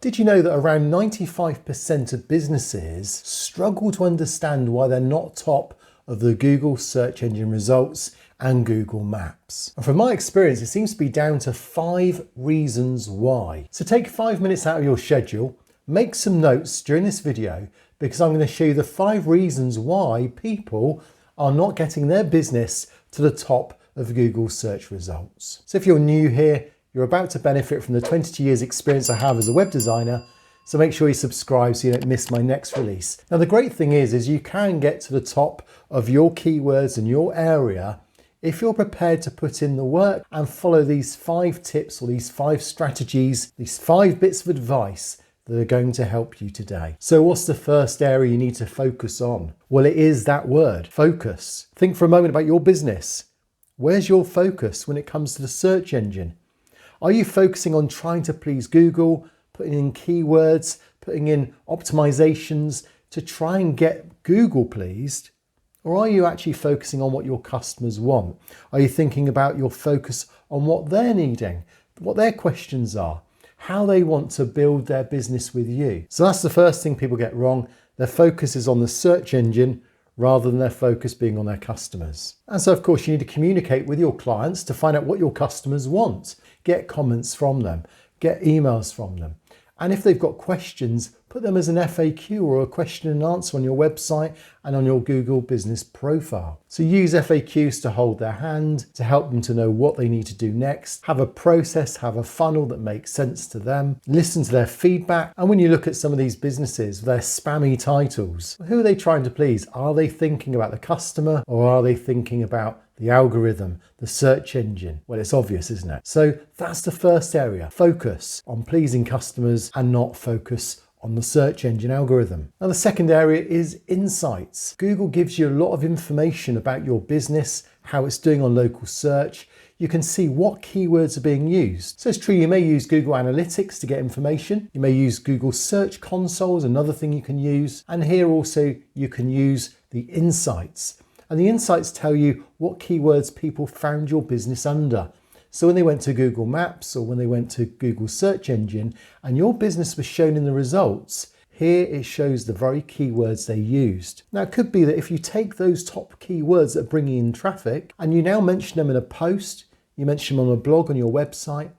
Did you know that around 95% of businesses struggle to understand why they're not top of the Google search engine results and Google Maps? And from my experience, it seems to be down to 5 reasons why. So take 5 minutes out of your schedule, make some notes during this video, because I'm going to show you the 5 reasons why people are not getting their business to the top of Google search results. So if you're new here, you're about to benefit from the 22 years experience I have as a web designer, so make sure you subscribe so you don't miss my next release. Now the great thing is you can get to the top of your keywords and your area if you're prepared to put in the work and follow these 5 tips or these 5 strategies, these 5 bits of advice that are going to help you today. So what's the first area you need to focus on? Well, it is that word, focus. Think for a moment about your business. Where's your focus when it comes to the search engine? Are you focusing on trying to please Google, putting in keywords, putting in optimizations to try and get Google pleased? Or are you actually focusing on what your customers want? Are you thinking about your focus on what they're needing, what their questions are, how they want to build their business with you? So that's the first thing people get wrong. Their focus is on the search engine rather than their focus being on their customers. And so of course you need to communicate with your clients to find out what your customers want. Get comments from them, get emails from them. And if they've got questions, put them as an FAQ or a question and answer on your website and on your Google business profile. So use FAQs to hold their hand, to help them to know what they need to do next. Have a process, have a funnel that makes sense to them. Listen to their feedback. And when you look at some of these businesses, their spammy titles, who are they trying to please? Are they thinking about the customer or are they thinking about the algorithm, the search engine? Well, it's obvious, isn't it? So that's the first area. Focus on pleasing customers and not focus on the search engine algorithm. Now the second area is insights. Google gives you a lot of information about your business, how it's doing on local search. You can see what keywords are being used. So it's true, you may use Google Analytics to get information. You may use Google Search Console is another thing you can use. And here also you can use the insights. And the insights tell you what keywords people found your business under. So when they went to Google Maps or when they went to Google search engine and your business was shown in the results, here it shows the very keywords they used. Now it could be that if you take those top keywords that are bringing in traffic and you now mention them in a post, you mention them on a blog on your website,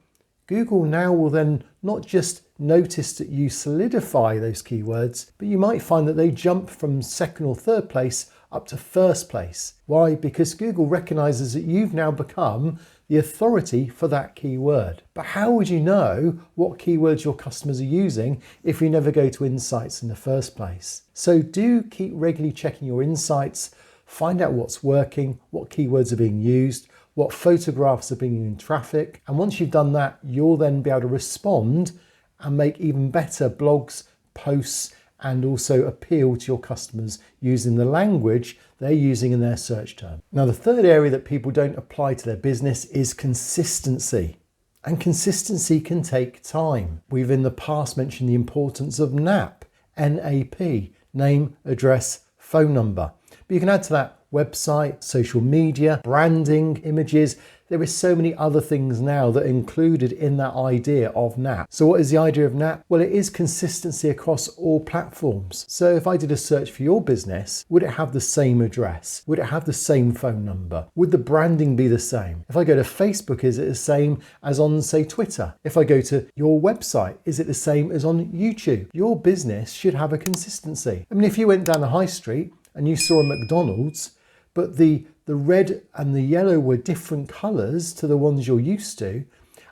Google now will then not just notice that you solidify those keywords, but you might find that they jump from second or third place up to first place. Why? Because Google recognizes that you've now become the authority for that keyword. But how would you know what keywords your customers are using if you never go to insights in the first place? So do keep regularly checking your insights, find out what's working, what keywords are being used, what photographs are bringing in traffic. And once you've done that, you'll then be able to respond and make even better blogs, posts, and also appeal to your customers using the language they're using in their search term. Now, the third area that people don't apply to their business is consistency. And consistency can take time. We've in the past mentioned the importance of NAP, N-A-P, name, address, phone number. But you can add to that website, social media, branding, images. There is so many other things now that are included in that idea of NAP. So what is the idea of NAP? Well, it is consistency across all platforms. So if I did a search for your business, would it have the same address? Would it have the same phone number? Would the branding be the same? If I go to Facebook, is it the same as on, say, Twitter? If I go to your website, is it the same as on YouTube? Your business should have a consistency. I mean, if you went down the high street and you saw a McDonald's, but the red and the yellow were different colours to the ones you're used to,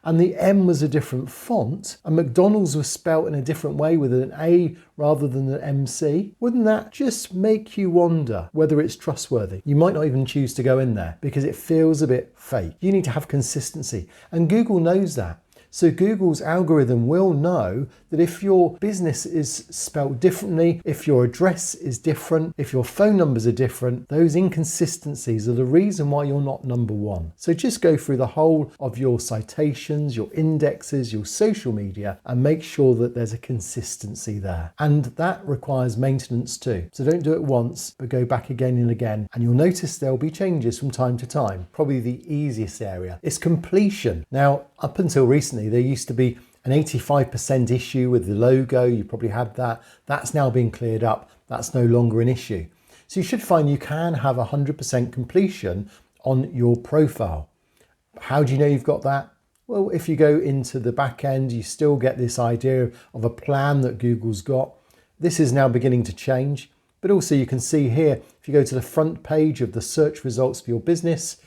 and the M was a different font, and McDonald's was spelt in a different way with an A rather than an MC, wouldn't that just make you wonder whether it's trustworthy? You might not even choose to go in there because it feels a bit fake. You need to have consistency, and Google knows that. So Google's algorithm will know that if your business is spelled differently, if your address is different, if your phone numbers are different, those inconsistencies are the reason why you're not number one. So just go through the whole of your citations, your indexes, your social media, and make sure that there's a consistency there. And that requires maintenance too. So don't do it once, but go back again and again. And you'll notice there'll be changes from time to time. Probably the easiest area is completion. Now, up until recently, there used to be an 85% issue with the logo, you probably had that. That's now been cleared up. That's no longer an issue. So you should find you can have 100% completion on your profile. How do you know you've got that? Well, if you go into the back end, you still get this idea of a plan that Google's got. This is now beginning to change, but also you can see here, if you go to the front page of the search results for your business,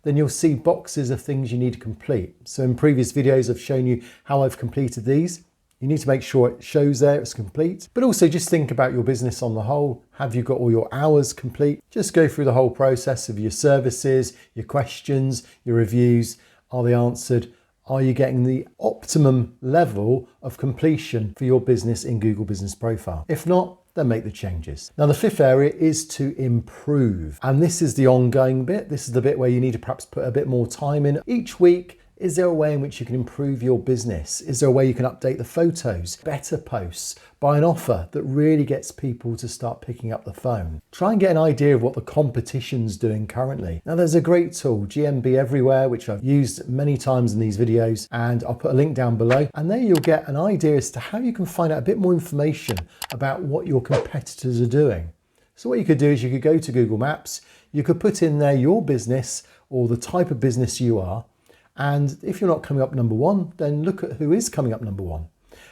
then you'll see boxes of things you need to complete. So in previous videos, I've shown you how I've completed these. You need to make sure it shows there it's complete, but also just think about your business on the whole. Have you got all your hours complete? Just go through the whole process of your services, your questions, your reviews. Are they answered? Are you getting the optimum level of completion for your business in Google Business Profile? If not, then make the changes. Now, the fifth area is to improve. And this is the ongoing bit. This is the bit where you need to perhaps put a bit more time in. Each week, is there a way in which you can improve your business? Is there a way you can update the photos, better posts, buy an offer that really gets people to start picking up the phone? Try and get an idea of what the competition's doing currently. Now, there's a great tool, GMB Everywhere, which I've used many times in these videos, and I'll put a link down below. And there you'll get an idea as to how you can find out a bit more information about what your competitors are doing. So what you could do is you could go to Google Maps, you could put in there your business or the type of business you are, and if you're not coming up number one, then look at who is coming up number one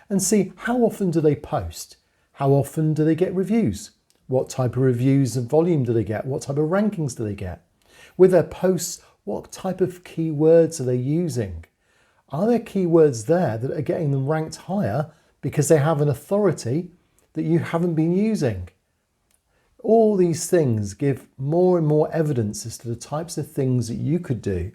and see how often do they post? How often do they get reviews? What type of reviews and volume do they get? What type of rankings do they get? With their posts, what type of keywords are they using? Are there keywords there that are getting them ranked higher because they have an authority that you haven't been using? All these things give more and more evidence as to the types of things that you could do.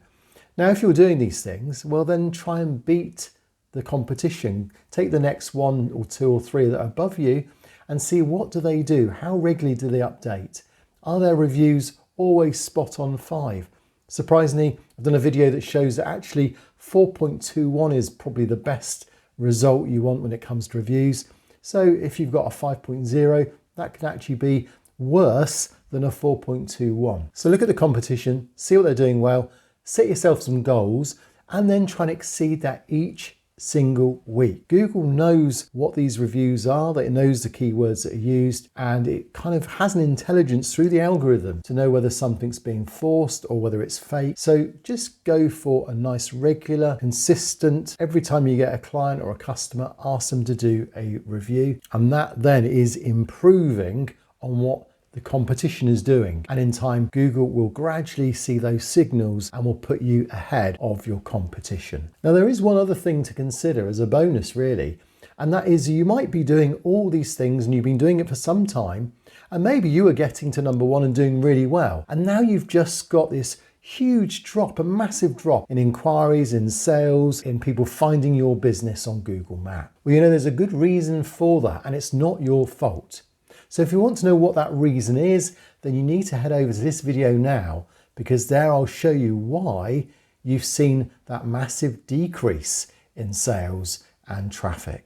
Now, if you're doing these things, well, then try and beat the competition. Take the next one or two or three that are above you and see what do they do? How regularly do they update? Are their reviews always spot on 5? Surprisingly, I've done a video that shows that actually 4.21 is probably the best result you want when it comes to reviews. So if you've got a 5.0, that can actually be worse than a 4.21. So look at the competition, see what they're doing well, set yourself some goals, and then try and exceed that each single week. Google knows what these reviews are, that it knows the keywords that are used, and it kind of has an intelligence through the algorithm to know whether something's being forced or whether it's fake. So just go for a nice regular, consistent, every time you get a client or a customer, ask them to do a review. And that then is improving on what the competition is doing, and in time Google will gradually see those signals and will put you ahead of your competition. Now, there is one other thing to consider as a bonus really, and that is you might be doing all these things and you've been doing it for some time, and maybe you are getting to number one and doing really well, and now you've just got this huge drop, a massive drop in inquiries, in sales, in people finding your business on Google Maps. Well, you know, there's a good reason for that, and it's not your fault. So if you want to know what that reason is, then you need to head over to this video now, because there I'll show you why you've seen that massive decrease in sales and traffic.